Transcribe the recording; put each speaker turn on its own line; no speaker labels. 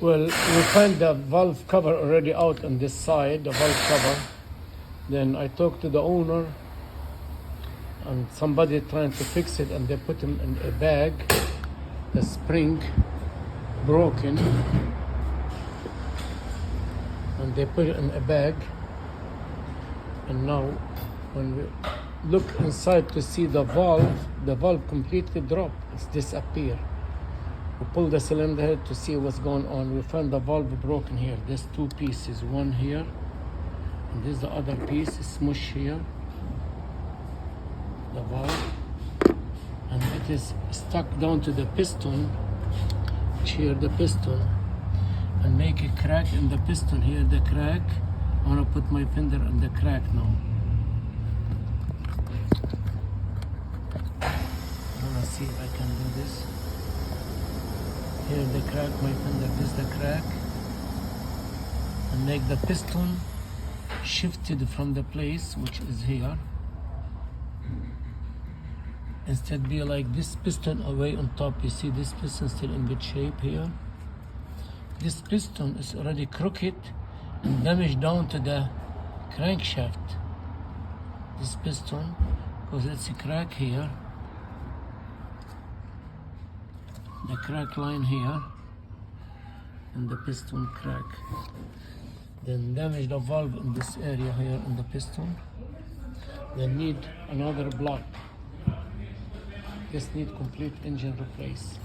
Well, we find the valve cover already out on this side, the valve cover. Then I talked to the owner and somebody trying to fix it, and they put him in a bag. The spring broken, and they put it in a bag. And now when we look inside to see the valve completely dropped. It's disappeared. We pull the cylinder head to see what's going on. We found the valve broken here. There's two pieces, one here, and this is the other piece, smush here, the valve, and it is stuck down to the piston, here the piston, and make a crack in the piston here, the crack. I want to put my finger on the crack now. I want to see if I can do this. Here the crack, my finger, this is the crack, and make the piston shifted from the place which is here. Instead be like this piston away on top. You see this piston still in good shape here. This piston is already crooked and damaged down to the crankshaft. This piston, because it's a crack here. The crack line here, and the piston crack. Then damage the valve in this area here in the piston. Then need another block. This need complete engine replace.